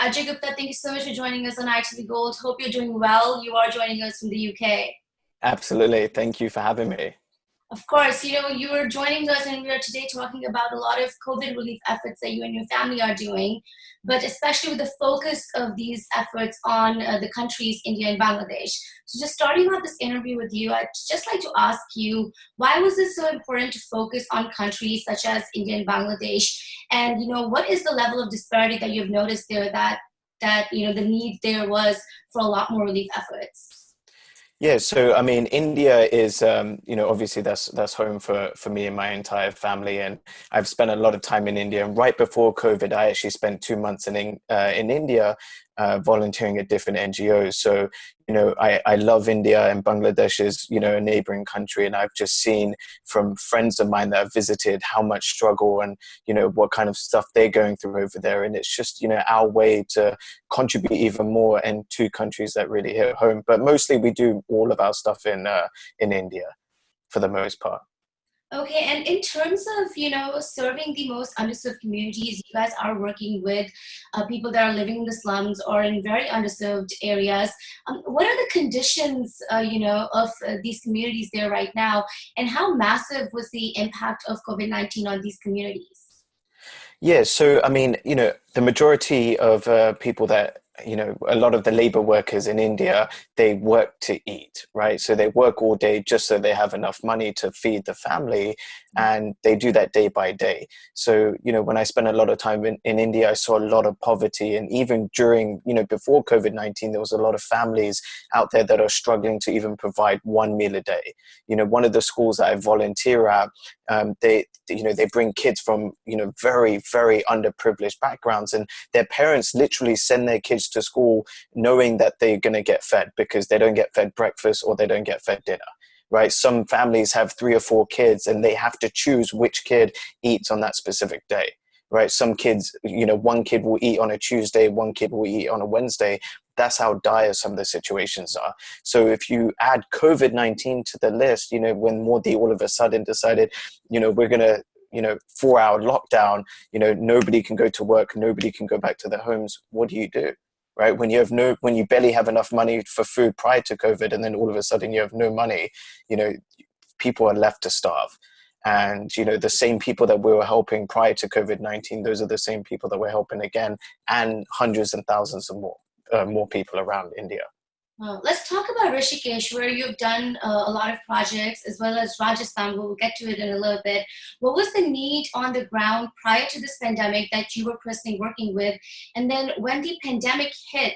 Ajay Gupta, thank you so much for joining us on ITV Gold. Hope you're doing well. You are joining us from the UK. Absolutely. Thank you for having me. Of course, you are joining us, and we are today talking about a lot of COVID relief efforts that you and your family are doing, but especially with the focus of these efforts on the countries, India and Bangladesh. So just starting out this interview with you, I'd just like to ask you, why was it so important to focus on countries such as India and Bangladesh? And, what is the level of disparity that you've noticed there that the need there was for a lot more relief efforts? Yeah, so I mean, India is, obviously that's home for me and my entire family, and I've spent a lot of time in India. And right before COVID, I actually spent 2 months in India, volunteering at different NGOs. So, I love India, and Bangladesh is, a neighboring country, and I've just seen from friends of mine that have visited how much struggle and what kind of stuff they're going through over there, and it's just our way to contribute even more in two countries that really hit home. But mostly we do all of our stuff in India for the most part. Okay, and in terms of, serving the most underserved communities, you guys are working with people that are living in the slums or in very underserved areas. What are the conditions, of these communities there right now, and how massive was the impact of COVID-19 on these communities? Yeah, so I mean, the majority of people that, a lot of the labor workers in India, they work to eat, right? So they work all day just so they have enough money to feed the family, and they do that day by day. So, when I spent a lot of time in India, I saw a lot of poverty. And even during, before COVID-19, there was a lot of families out there that are struggling to even provide one meal a day. One of the schools that I volunteer at, they bring kids from, very, very underprivileged backgrounds, and their parents literally send their kids to school knowing that they're going to get fed, because they don't get fed breakfast or they don't get fed dinner. Right? Some families have 3 or 4 kids, and they have to choose which kid eats on that specific day. Right? Some kids, one kid will eat on a Tuesday, one kid will eat on a Wednesday. That's how dire some of the situations are. So if you add COVID-19 to the list, when Modi all of a sudden decided, we're going to, 4-hour lockdown, nobody can go to work, nobody can go back to their homes. What do you do? Right? When you barely have enough money for food prior to COVID, and then all of a sudden you have no money, people are left to starve. And, the same people that we were helping prior to COVID-19, those are the same people that we're helping again, and hundreds and thousands of more people around India. Let's talk about Rishikesh, where you've done a lot of projects, as well as Rajasthan. We'll get to it in a little bit. What was the need on the ground prior to this pandemic that you were personally working with? And then when the pandemic hit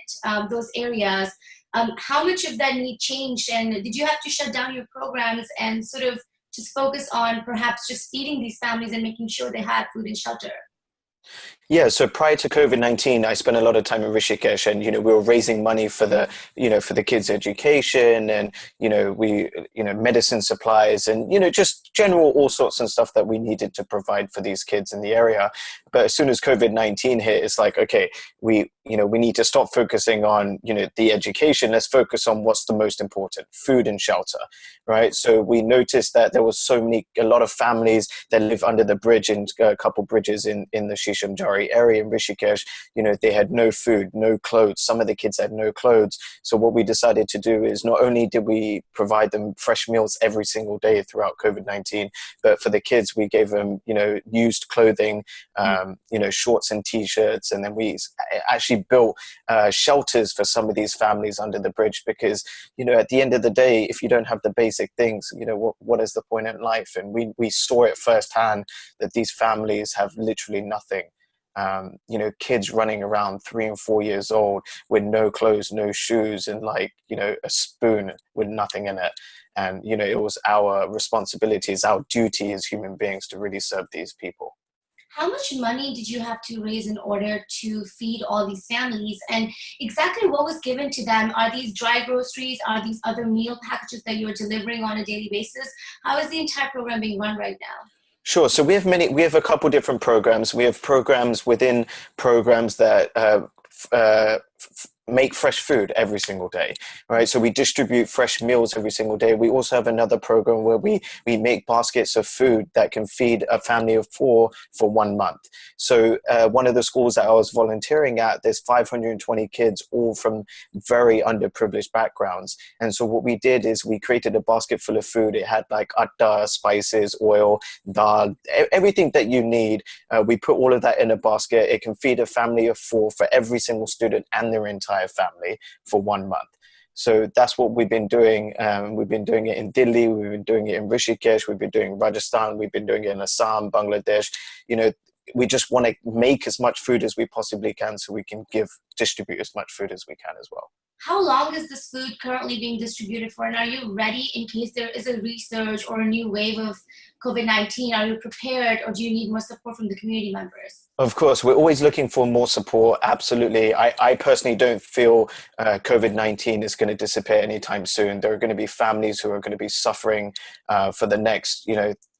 those areas, how much of that need changed? And did you have to shut down your programs and sort of just focus on perhaps just feeding these families and making sure they had food and shelter? Yeah, so prior to COVID-19, I spent a lot of time in Rishikesh, and, we were raising money for the kids' education, and, medicine supplies, and, just general all sorts of stuff that we needed to provide for these kids in the area. But as soon as COVID-19 hit, it's like, okay, we need to stop focusing on, the education. Let's focus on what's the most important: food and shelter, right? So we noticed that there was a lot of families that live under the bridge, and a couple bridges in the Shisham area in Rishikesh. They had no food, no clothes. Some of the kids had no clothes. So what we decided to do is, not only did we provide them fresh meals every single day throughout COVID-19, but for the kids, we gave them, used clothing, shorts and t-shirts. And then we actually built shelters for some of these families under the bridge, because, at the end of the day, if you don't have the basic things, what is the point in life? And we saw it firsthand that these families have literally nothing. Kids running around 3 and 4 years old with no clothes, no shoes, and a spoon with nothing in it. And, it was our responsibility, it's our duty as human beings to really serve these people. How much money did you have to raise in order to feed all these families? And exactly what was given to them? Are these dry groceries? Are these other meal packages that you're delivering on a daily basis? How is the entire program being run right now? Sure. So we have a couple different programs. We have programs within programs that make fresh food every single day, right? So we distribute fresh meals every single day. We also have another program where we make baskets of food that can feed a family of 4 for 1 month. So one of the schools that I was volunteering at, there's 520 kids, all from very underprivileged backgrounds. And so what we did is we created a basket full of food. It had like atta, spices, oil, dal, everything that you need. We put all of that in a basket. It can feed a family of 4 for every single student and their entire family for 1 month. So that's what we've been doing. We've been doing it in Delhi. We've been doing it in Rishikesh. We've been doing it in Rajasthan. We've been doing it in Assam, Bangladesh. You know, we just want to make as much food as we possibly can so we can distribute as much food as we can as well. How long is this food currently being distributed for? And are you ready in case there is a resurge or a new wave of COVID-19? Are you prepared, or do you need more support from the community members? Of course, we're always looking for more support. Absolutely. I personally don't feel COVID-19 is going to disappear anytime soon. There are going to be families who are going to be suffering for the next,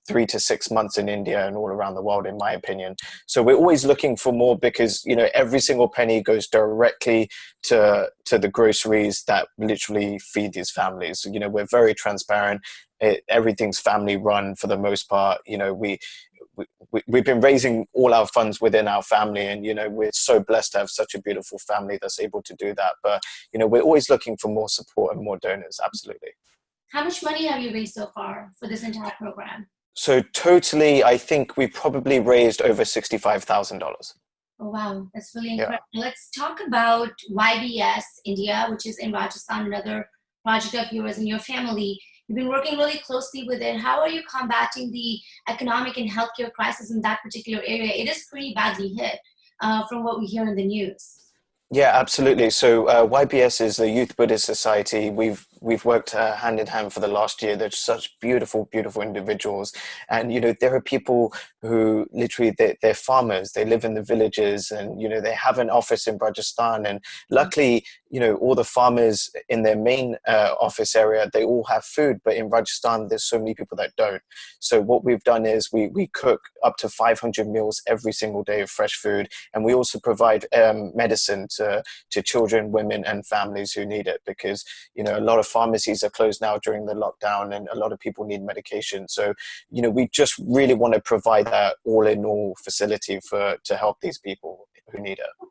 3 to 6 months in India and all around the world, in my opinion. So we're always looking for more because, every single penny goes directly to the groceries that literally feed these families. We're very transparent. Everything's family run for the most part. We've been raising all our funds within our family, and we're so blessed to have such a beautiful family that's able to do that. But we're always looking for more support and more donors. Absolutely. How much money have you raised so far for this entire program? So totally, I think we probably raised over $65,000. Oh, wow. That's really Yeah. incredible. Let's talk about YBS India, which is in Rajasthan, another project of yours and your family. You've been working really closely with it. How are you combating the economic and healthcare crisis in that particular area? It is pretty badly hit from what we hear in the news. Yeah, absolutely. So YBS is the Youth Buddhist Society. We've worked hand in hand for the last year. They're such beautiful, beautiful individuals, and there are people who literally they're farmers. They live in the villages, and they have an office in Rajasthan. And luckily, all the farmers in their main office area, they all have food. But in Rajasthan, there's so many people that don't. So what we've done is we cook up to 500 meals every single day of fresh food, and we also provide medicine to children, women, and families who need it, because a lot of pharmacies are closed now during the lockdown, and a lot of people need medication. So we just really want to provide that all-in-all facility to help these people who need it.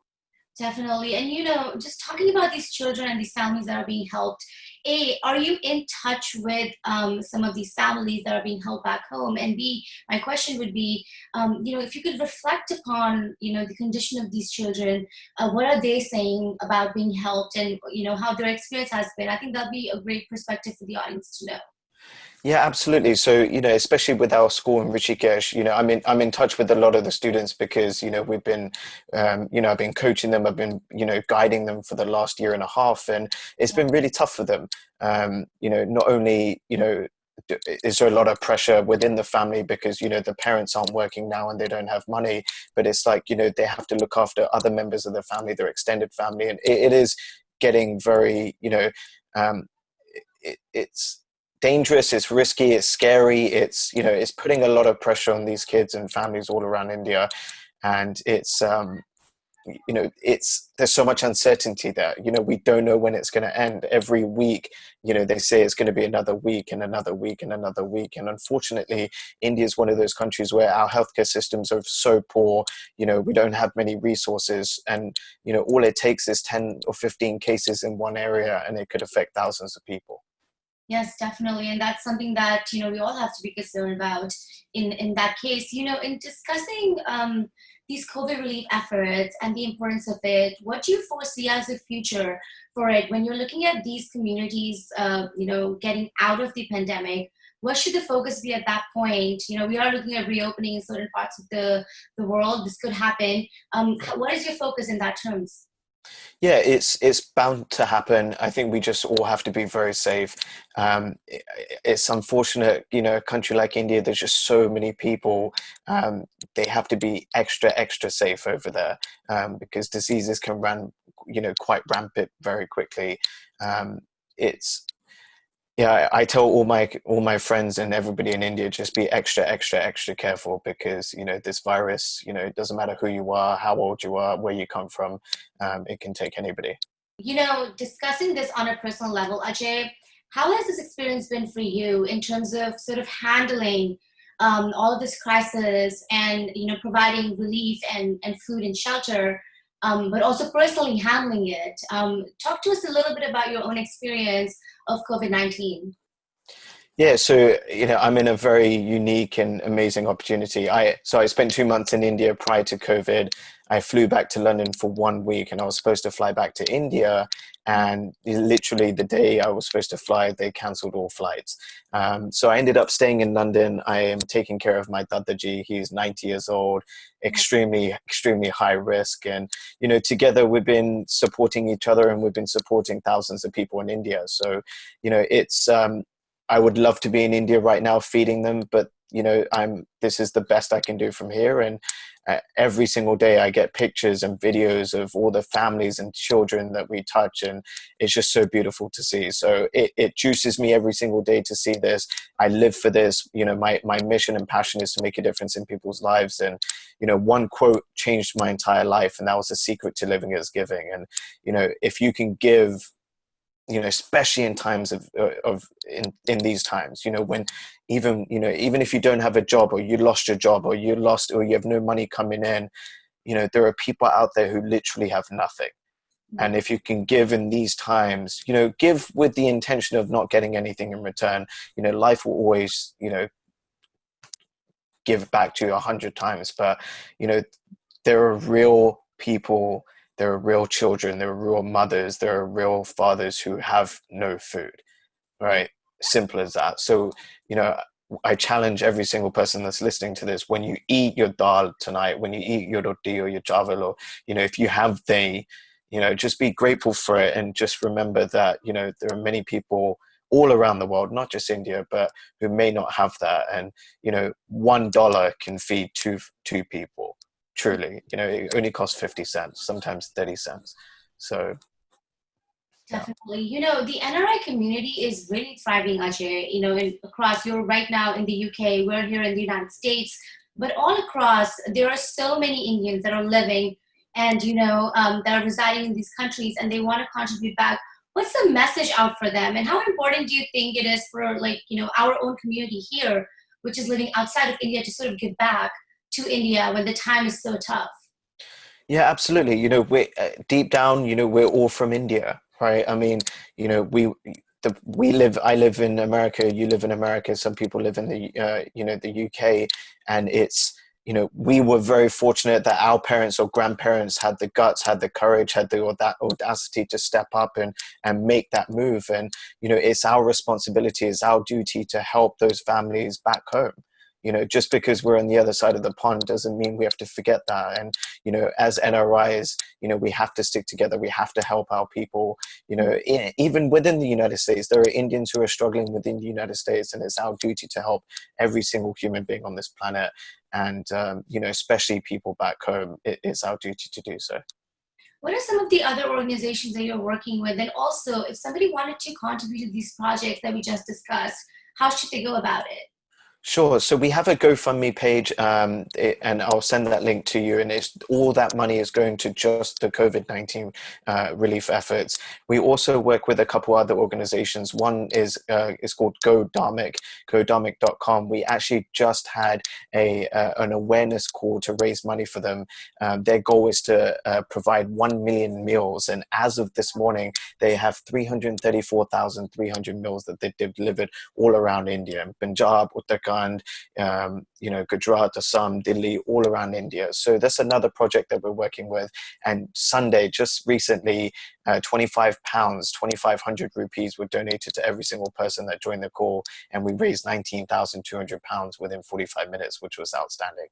Definitely. And, just talking about these children and these families that are being helped, A, are you in touch with some of these families that are being helped back home? And B, my question would be, if you could reflect upon, the condition of these children, what are they saying about being helped, and, how their experience has been? I think that'd be a great perspective for the audience to know. Yeah, absolutely. So, especially with our school in Rishikesh, I'm in touch with a lot of the students because, we've been, I've been coaching them. I've been, guiding them for the last year and a half, and it's been really tough for them. Not only, is there a lot of pressure within the family because, the parents aren't working now and they don't have money, but it's like, they have to look after other members of the family, their extended family. And it is getting very, it's dangerous, it's risky, it's scary, it's putting a lot of pressure on these kids and families all around India. And there's so much uncertainty there. We don't know when it's going to end. Every week, they say it's going to be another week and another week and another week. And unfortunately, India is one of those countries where our healthcare systems are so poor. We don't have many resources, and all it takes is 10 or 15 cases in one area, and it could affect thousands of people. Yes, definitely. And that's something that, we all have to be concerned about in that case. In discussing these COVID relief efforts and the importance of it, what do you foresee as the future for it? When you're looking at these communities, getting out of the pandemic, what should the focus be at that point? We are looking at reopening in certain parts of the world. This could happen. What is your focus in that terms? Yeah, it's bound to happen. I think we just all have to be very safe. It's unfortunate, a country like India, there's just so many people. They have to be extra, extra safe over there because diseases can run, quite rampant very quickly. It's Yeah, I tell all my friends and everybody in India, just be extra, extra, extra careful because, this virus, it doesn't matter who you are, how old you are, where you come from, it can take anybody. Discussing this on a personal level, Ajay, how has this experience been for you in terms of sort of handling all of this crisis and, providing relief and food and shelter, but also personally handling it? Talk to us a little bit about your own experience of COVID-19. Yeah, so I'm in a very unique and amazing opportunity. I spent 2 months in India prior to COVID. I flew back to London for 1 week, and I was supposed to fly back to India. And literally the day I was supposed to fly, they cancelled all flights. So I ended up staying in London. I am taking care of my Dadaji. He's 90 years old, extremely, extremely high risk. And together we've been supporting each other, and we've been supporting thousands of people in India. So it's I would love to be in India right now feeding them, but this is the best I can do from here. And every single day I get pictures and videos of all the families and children that we touch, and it's just so beautiful to see. So it juices me every single day to see this. I live for this. My mission and passion is to make a difference in people's lives. And one quote changed my entire life, and that was: the secret to living is giving. And if you can give, especially in times in these times, when even if you don't have a job, or you lost your job, or you have no money coming in, there are people out there who literally have nothing. And if you can give in these times, give with the intention of not getting anything in return, life will always, give back to you 100 times. But, there are real people, there are real children, there are real mothers, there are real fathers who have no food, right? Simple as that. So, I challenge every single person that's listening to this: when you eat your dal tonight, when you eat your roti or your chawal, or, if you have dahi, just be grateful for it. And just remember that, there are many people all around the world, not just India, but who may not have that. And, $1 can feed two people. Truly, it only costs 50 cents, sometimes 30 cents. So, yeah. Definitely. The NRI community is really thriving, Ajay, across, you're right now in the UK, we're here in the United States, but all across, there are so many Indians that are living and, that are residing in these countries, and they want to contribute back. What's the message out for them? And how important do you think it is for, our own community here, which is living outside of India, to sort of give back to India when the time is so tough? Yeah, absolutely. We're deep down, we're all from India, right? I mean, I live in America, you live in America, some people live in the UK, and it's, we were very fortunate that our parents or grandparents had the guts, had the courage, had that audacity to step up and make that move. And, it's our responsibility, it's our duty to help those families back home. Just because we're on the other side of the pond doesn't mean we have to forget that. And, as NRIs, we have to stick together. We have to help our people. Even within the United States, there are Indians who are struggling within the United States, and it's our duty to help every single human being on this planet. And, especially people back home, it's our duty to do so. What are some of the other organizations that you're working with? And also, if somebody wanted to contribute to these projects that we just discussed, how should they go about it? Sure. So we have a GoFundMe page, and I'll send that link to you. And it's all that money is going to just the COVID-19 relief efforts. We also work with a couple other organizations. One is called Go Dharmic, godharmic.com. We actually just had an awareness call to raise money for them. Their goal is to provide 1 million meals. And as of this morning, they have 334,300 meals that they've delivered all around India: Punjab, Uttarakhand, Gujarat, Assam, Delhi, all around India. So that's another project that we're working with. And Sunday, just recently, 25 pounds, 2,500 rupees were donated to every single person that joined the call. And we raised 19,200 pounds within 45 minutes, which was outstanding.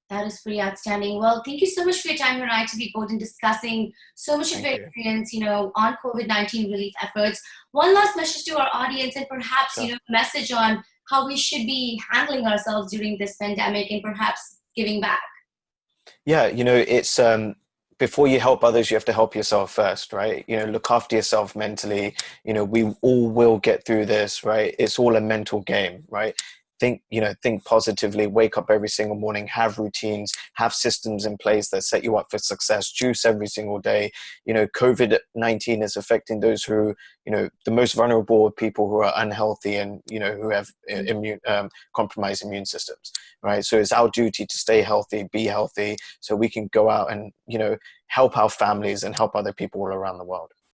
That is pretty outstanding. Well, thank you so much for your time here on ITV Golden, discussing so much of your experience, on COVID-19 relief efforts. One last message to our audience, and perhaps, Sure. message on how we should be handling ourselves during this pandemic and perhaps giving back. Yeah, it's before you help others, you have to help yourself first, right? Look after yourself mentally. We all will get through this, right? It's all a mental game, right? think positively, wake up every single morning, have routines, have systems in place that set you up for success, juice every single day. COVID-19 is affecting those who, the most vulnerable people who are unhealthy and, who have compromised immune systems, right? So it's our duty to stay healthy, be healthy, so we can go out and, help our families and help other people all around the world.